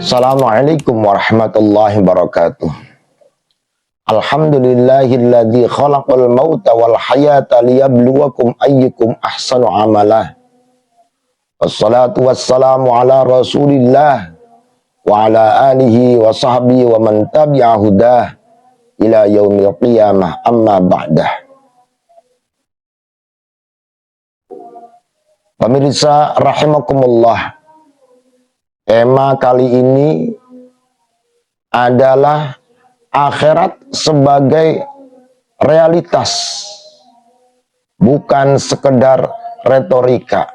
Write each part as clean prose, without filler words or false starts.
Assalamualaikum warahmatullahi wabarakatuh. Alhamdulillahilladzi khalaqal mauta wal hayata liyabluwakum ayyukum ahsanu amalah. Wassalatu wassalamu ala Rasulillah wa ala alihi wa sahbihi wa man tabi'a hudah ila yaumil qiyamah, amma ba'dah. Pemirsa rahimakumullah, tema kali ini adalah akhirat sebagai realitas, bukan sekedar retorika.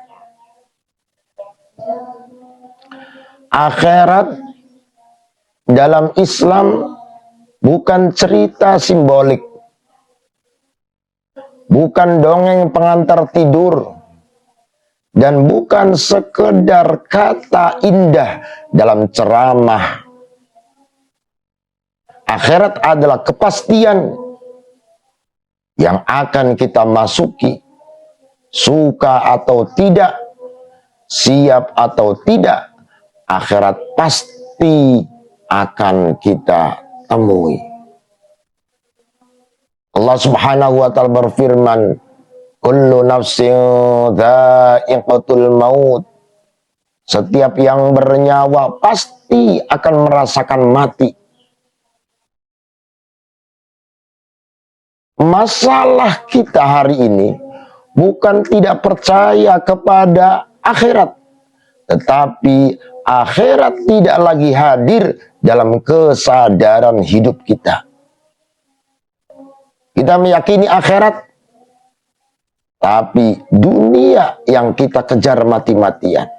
Akhirat dalam Islam bukan cerita simbolik, bukan dongeng pengantar tidur, dan bukan sekedar kata indah dalam ceramah. Akhirat adalah kepastian yang akan kita masuki, suka atau tidak, siap atau tidak, akhirat pasti akan kita temui. Allah Subhanahu wa ta'ala berfirman, kullu nafsin dha'iqatul maut. Setiap yang bernyawa pasti akan merasakan mati. Masalah kita hari ini bukan tidak percaya kepada akhirat, tetapi akhirat tidak lagi hadir dalam kesadaran hidup kita. Kita meyakini akhirat, tapi dunia yang kita kejar mati-matian.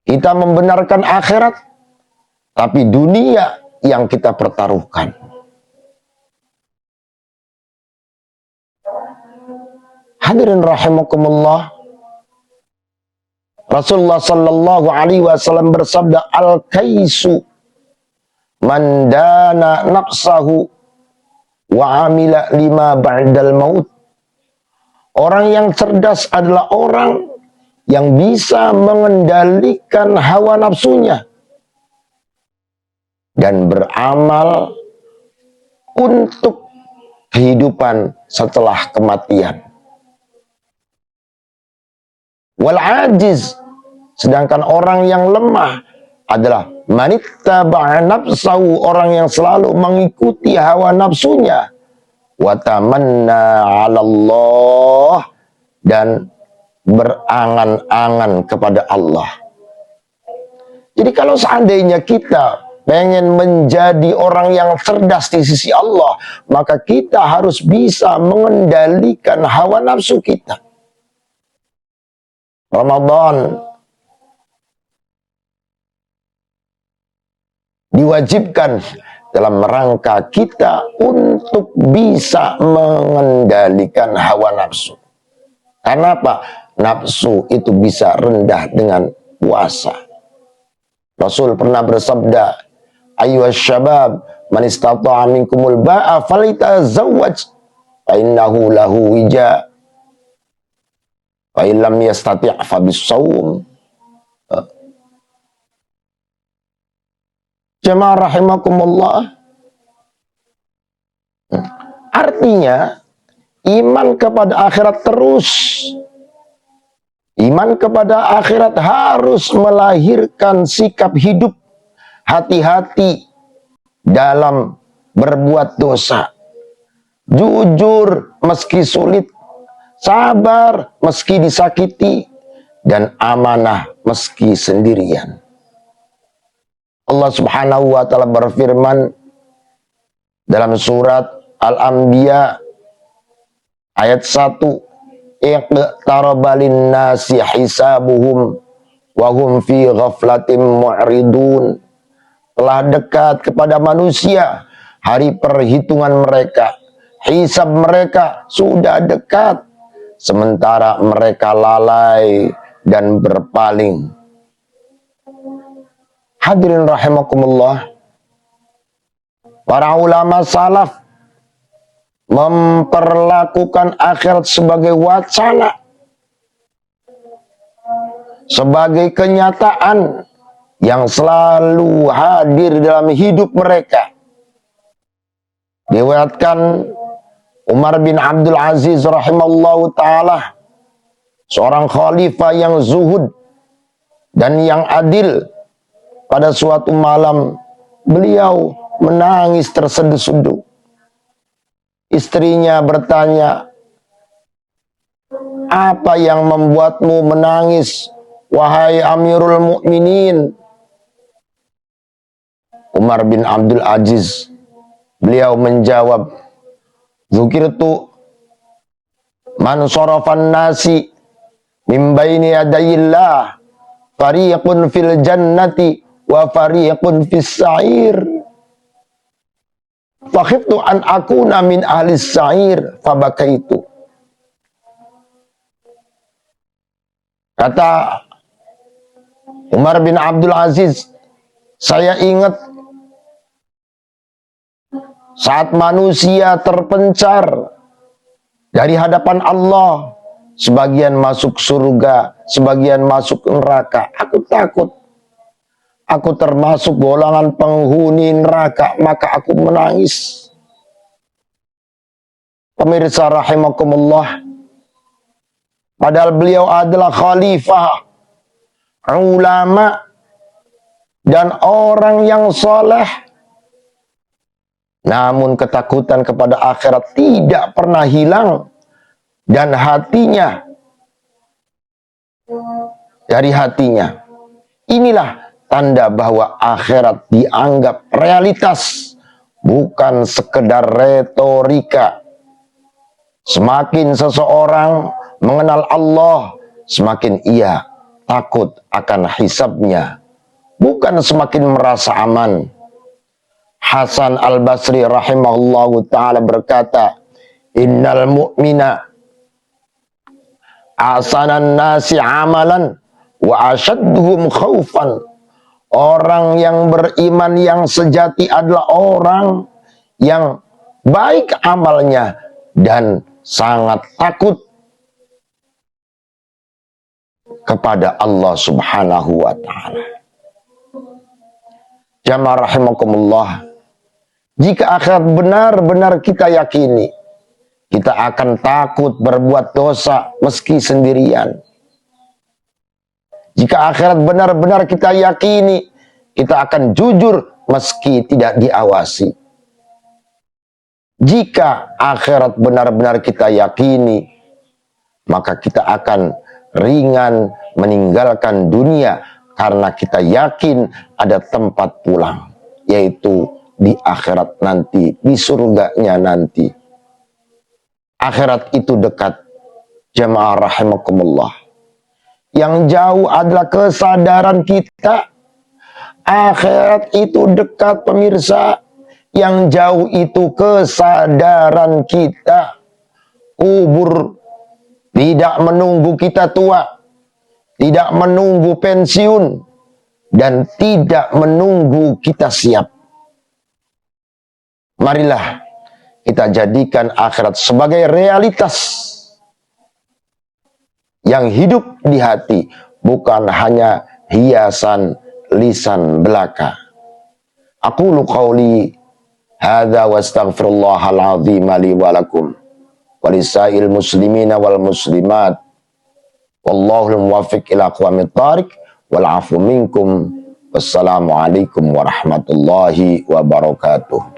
Kita membenarkan akhirat, tapi dunia yang kita pertaruhkan. Hadirin rahimakumullah, Rasulullah sallallahu alaihi wasallam bersabda, al-kaisu man dana nafsahu wa amila lima ba'dal maut. Orang yang cerdas adalah orang yang bisa mengendalikan hawa nafsunya dan beramal untuk kehidupan setelah kematian. Wal ajiz, sedangkan orang yang lemah adalah manittaba'a nafsahu, orang yang selalu mengikuti hawa nafsunya, wa tamanna 'ala Allah, dan berangan-angan kepada Allah. Jadi kalau seandainya kita pengen menjadi orang yang cerdas di sisi Allah, maka kita harus bisa mengendalikan hawa nafsu kita. Ramadan diwajibkan dalam rangka kita untuk bisa mengendalikan hawa nafsu. Karena apa? Nafsu itu bisa rendah dengan puasa. Rasul pernah bersabda, ayyuhas syabab man istata'a minkumul ba'a falitazawwaj fa innahu lahu wija fa illam yastati' fa bis-shaum. Jemaah rahimakumullah, artinya iman kepada akhirat terus. Iman kepada akhirat harus melahirkan sikap hidup hati-hati dalam berbuat dosa. Jujur meski sulit, sabar meski disakiti, dan amanah meski sendirian. Allah Subhanahu wa ta'ala berfirman dalam surat Al-Anbiya ayat 1, iqtaraba linnasi hisabuhum wa hum fi ghaflatin mu'ridun. Telah dekat kepada manusia hari perhitungan mereka, hisab mereka sudah dekat, sementara mereka lalai dan berpaling. Hadirin rahimakumullah, para ulama salaf memperlakukan akhirat sebagai wacana, sebagai kenyataan yang selalu hadir dalam hidup mereka. Diriwayatkan Umar bin Abdul Aziz rahimallahu ta'ala, seorang khalifah yang zuhud dan yang adil, pada suatu malam beliau menangis terseduh-seduh. Istrinya bertanya, "Apa yang membuatmu menangis, wahai Amirul Mukminin?" Umar bin Abdul Aziz, beliau menjawab, "Dzukirtu man sarafan nasi min baini yadayillah, fariqun fil jannati wa fariqun fis sa'ir. Fakhiftu an akuna min ahli sa'ir fabakaitu." Kata Umar bin Abdul Aziz, saya ingat saat manusia terpencar dari hadapan Allah, sebagian masuk surga, sebagian masuk neraka. Aku takut, aku termasuk golongan penghuni neraka, maka aku menangis. Pemirsa rahimakumullah, padahal beliau adalah khalifah, ulama, dan orang yang soleh, namun ketakutan kepada akhirat tidak pernah hilang dan dari hatinya. Inilah tanda bahwa akhirat dianggap realitas, bukan sekedar retorika. Semakin seseorang mengenal Allah, semakin ia takut akan hisabnya, bukan semakin merasa aman. Hasan al-Basri rahimahullahu ta'ala berkata, "Innal mu'mina ahsanan nasi amalan wa asyadduhum khaufan." Orang yang beriman yang sejati adalah orang yang baik amalnya dan sangat takut kepada Allah subhanahu wa ta'ala. Jamaah rahimakumullah, jika akhirat benar-benar kita yakini, kita akan takut berbuat dosa meski sendirian. Jika akhirat benar-benar kita yakini, kita akan jujur meski tidak diawasi. Jika akhirat benar-benar kita yakini, maka kita akan ringan meninggalkan dunia, karena kita yakin ada tempat pulang, yaitu di akhirat nanti, di surganya nanti. Akhirat itu dekat, jamaah rahimakumullah. Yang jauh adalah kesadaran kita. Akhirat itu dekat, pemirsa. Yang jauh itu kesadaran kita. Kubur tidak menunggu kita tua, tidak menunggu pensiun, dan tidak menunggu kita siap. Marilah kita jadikan akhirat sebagai realitas yang hidup di hati, bukan hanya hiasan lisan belaka. Aqulu qawli hadza wa astaghfirullahal azim li wa lakum wa lisail muslimina wal muslimat. Wallahul muwaffiq ila aqwamit thariq wal afu minkum. Wassalamu alaikum warahmatullahi wabarakatuh.